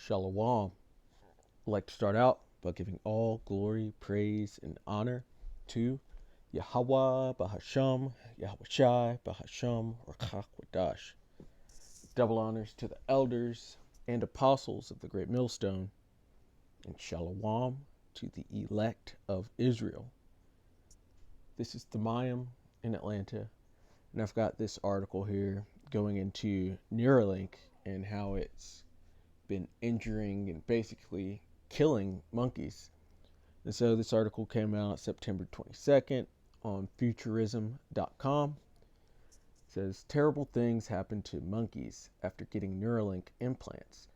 Shalom. I'd like to start out by giving all glory, praise, and honor to Yahweh Bahasham, Yahweh Shai Bahasham, Rakach Wadash. Double honors to the elders and apostles of the Great Millstone, and Shalom to the elect of Israel. This is the Mayim in Atlanta, and I've got this article here going into Neurolink and how it's been injuring and basically killing monkeys. And so this article came out September 22nd on futurism.com. It says terrible things happen to monkeys after getting Neuralink implants,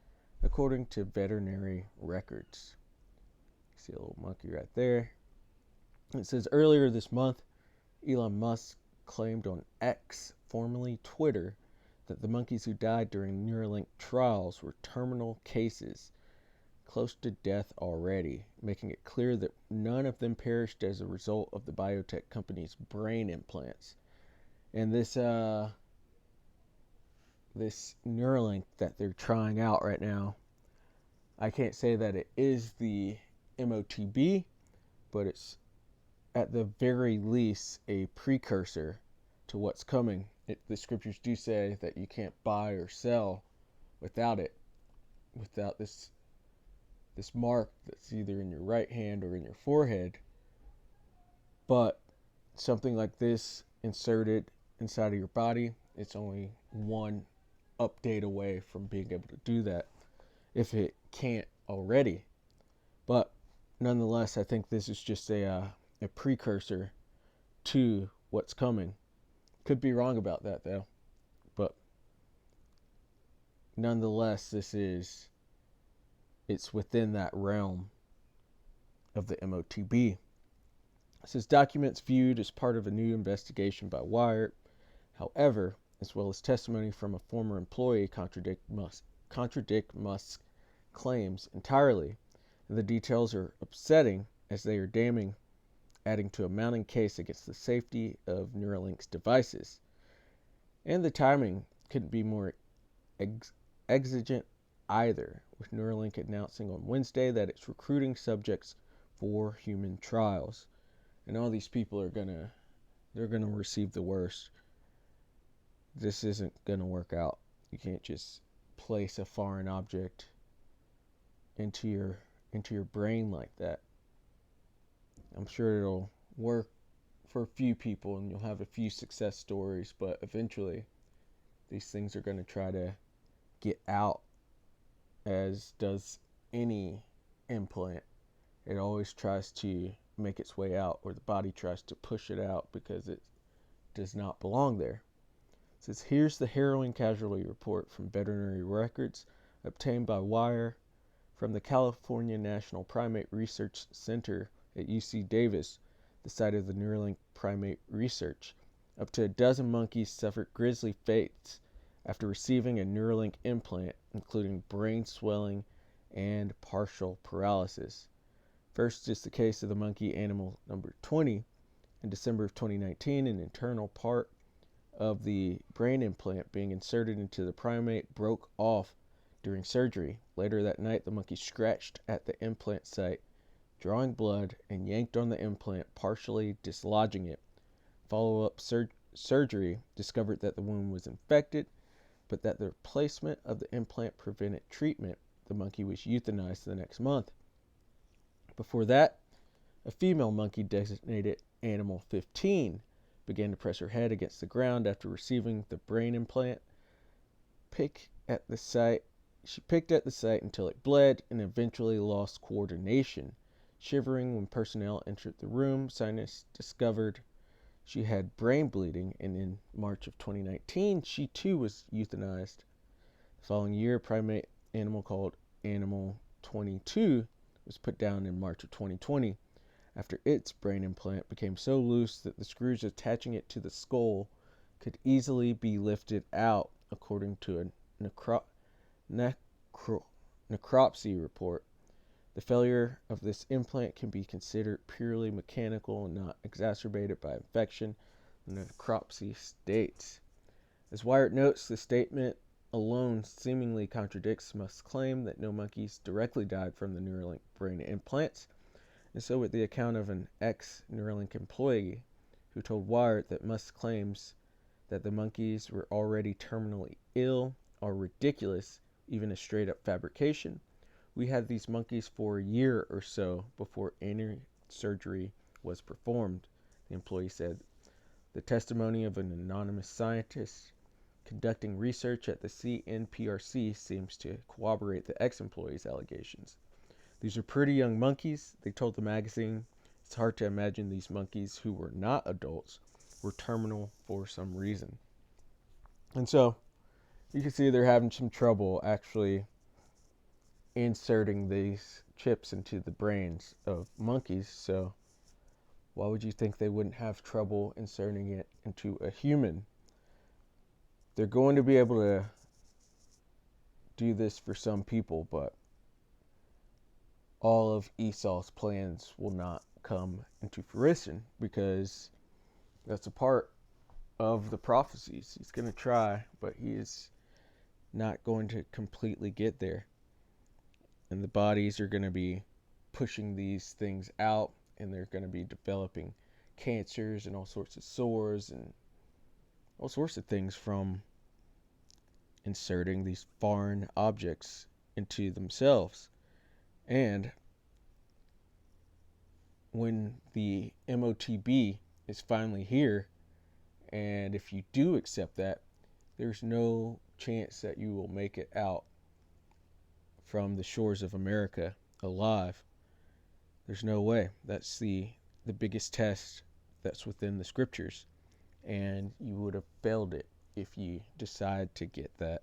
according to veterinary records. You see a little monkey right there. It says earlier this month, Elon Musk claimed on X, formerly Twitter, that the monkeys who died during Neuralink trials were terminal cases, close to death already, making it clear that none of them perished as a result of the biotech company's brain implants. And this Neuralink that they're trying out right now, I can't say that it is the MOTB, but it's at the very least a precursor to what's coming. The scriptures do say that you can't buy or sell without it, without this mark that's either in your right hand or in your forehead. But something like this inserted inside of your body, it's only one update away from being able to do that, if it can't already. But nonetheless, I think this is just a precursor to what's coming. Could be wrong about that though, but nonetheless, it's within that realm of the MOTB. It says documents viewed as part of a new investigation by Wired, however, as well as testimony from a former employee, contradict Musk's claims entirely, and the details are upsetting as they are damning, adding to a mounting case against the safety of Neuralink's devices. And the timing couldn't be more exigent either, with Neuralink announcing on Wednesday that it's recruiting subjects for human trials. And all these people are gonna receive the worst. This isn't gonna work out. You can't just place a foreign object into your brain like that. I'm sure it'll work for a few people and you'll have a few success stories, but eventually these things are going to try to get out, as does any implant. It always tries to make its way out, or the body tries to push it out because it does not belong there. It says, here's the harrowing casualty report from veterinary records obtained by Wire from the California National Primate Research Center at UC Davis, the site of the Neuralink primate research. Up to a dozen monkeys suffered grisly fates after receiving a Neuralink implant, including brain swelling and partial paralysis. First is the case of the monkey animal number 20. In December of 2019, an internal part of the brain implant being inserted into the primate broke off during surgery. Later that night, the monkey scratched at the implant site, drawing blood, and yanked on the implant, partially dislodging it. Follow-up surgery discovered that the wound was infected, but that the replacement of the implant prevented treatment. The monkey was euthanized the next month. Before that, a female monkey designated Animal 15 began to press her head against the ground after receiving the brain implant. She picked at the site until it bled and eventually lost coordination. Shivering when personnel entered the room, scientists discovered she had brain bleeding, and in March of 2019, she too was euthanized. The following year, a primate animal called Animal 22 was put down in March of 2020 after its brain implant became so loose that the screws attaching it to the skull could easily be lifted out, according to a necropsy report. The failure of this implant can be considered purely mechanical and not exacerbated by infection, the necropsy states. As Wired notes, the statement alone seemingly contradicts Musk's claim that no monkeys directly died from the Neuralink brain implants, and so with the account of an ex-Neuralink employee who told Wired that Musk's claims that the monkeys were already terminally ill are ridiculous, even a straight-up fabrication. We had these monkeys for a year or so before any surgery was performed, the employee said. The testimony of an anonymous scientist conducting research at the CNPRC seems to corroborate the ex-employee's allegations. These are pretty young monkeys, they told the magazine. It's hard to imagine these monkeys, who were not adults, were terminal for some reason. And so, you can see they're having some trouble actually inserting these chips into the brains of monkeys. So, why would you think they wouldn't have trouble inserting it into a human? They're going to be able to do this for some people, but all of Esau's plans will not come into fruition, because that's a part of the prophecies. He's going to try, but he is not going to completely get there. And the bodies are going to be pushing these things out, and they're going to be developing cancers and all sorts of sores and all sorts of things from inserting these foreign objects into themselves. And when the MOTB is finally here, and if you do accept that, there's no chance that you will make it out from the shores of America alive. There's no way. That's the biggest test that's within the scriptures, and you would have failed it if you decide to get that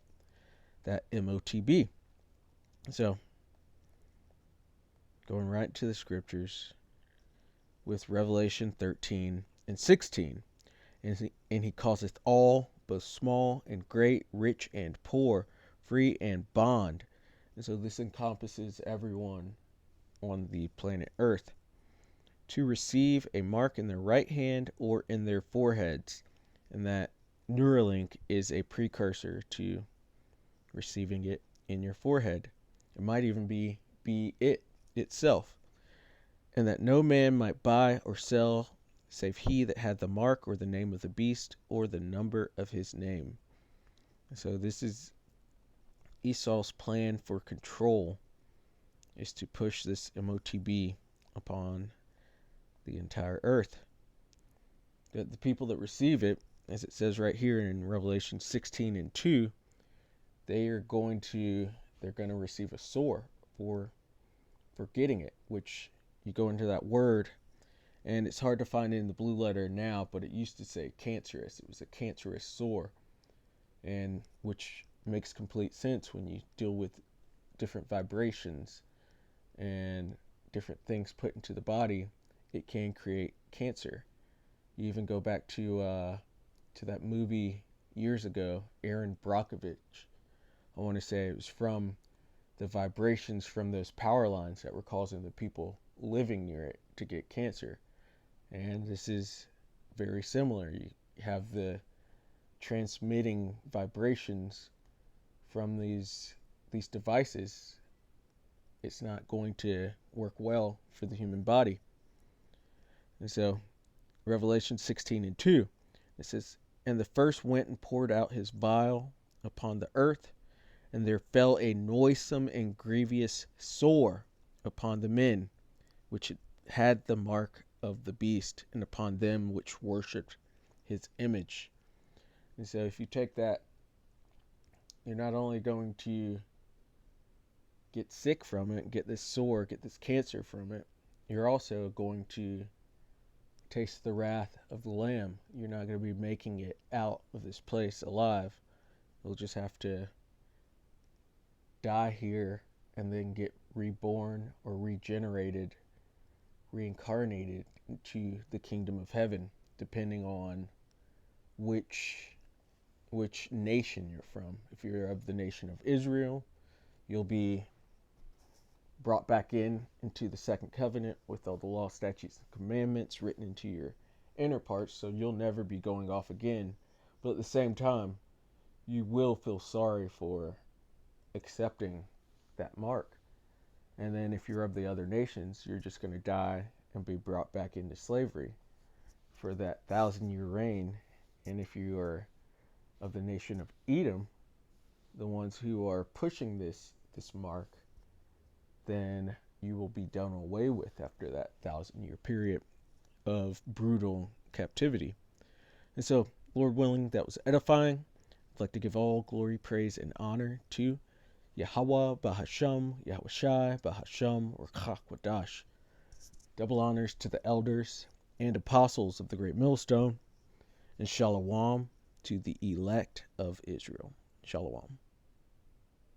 MOTB. So, going right to the scriptures with Revelation 13 and 16. And he causeth all, both small and great, rich and poor, free and bond. And so this encompasses everyone on the planet Earth, to receive a mark in their right hand or in their foreheads. And that Neuralink is a precursor to receiving it in your forehead. It might even be it itself. And that no man might buy or sell save he that had the mark or the name of the beast or the number of his name. So this is Esau's plan for control, is to push this MOTB upon the entire earth. The people that receive it, as it says right here in Revelation 16 and 2, they're going to receive a sore for getting it, which you go into that word, and it's hard to find it in the blue letter now, but it used to say cancerous. It was a cancerous sore, and which makes complete sense when you deal with different vibrations and different things put into the body. It can create cancer. You even go back to that movie years ago, Aaron Brockovich. I want to say it was from the vibrations from those power lines that were causing the people living near it to get cancer. And this is very similar. You have the transmitting vibrations from these devices. It's not going to work well for the human body. And so, Revelation 16 and 2, it says, And the first went and poured out his vial upon the earth, and there fell a noisome and grievous sore upon the men which had the mark of the beast, and upon them which worshipped his image. And so if you take that, you're not only going to get sick from it, get this sore, get this cancer from it, you're also going to taste the wrath of the Lamb. You're not going to be making it out of this place alive. You'll just have to die here and then get reborn or regenerated, reincarnated into the kingdom of heaven, depending on which nation you're from. If you're of the nation of Israel, you'll be brought back into the second covenant with all the law, statutes, and commandments written into your inner parts, so you'll never be going off again. But at the same time, you will feel sorry for accepting that mark. And then if you're of the other nations, you're just going to die and be brought back into slavery for that 1,000-year reign. And if you are of the nation of Edom, the ones who are pushing this mark, then you will be done away with after that 1,000-year period of brutal captivity. And so, Lord willing, that was edifying. I'd like to give all glory, praise, and honor to Yahweh, Bahasham, Yahushai, Bahasham, or Chakwadash. Double honors to the elders and apostles of the Great Millstone, and Shalom to the elect of Israel. Shalom.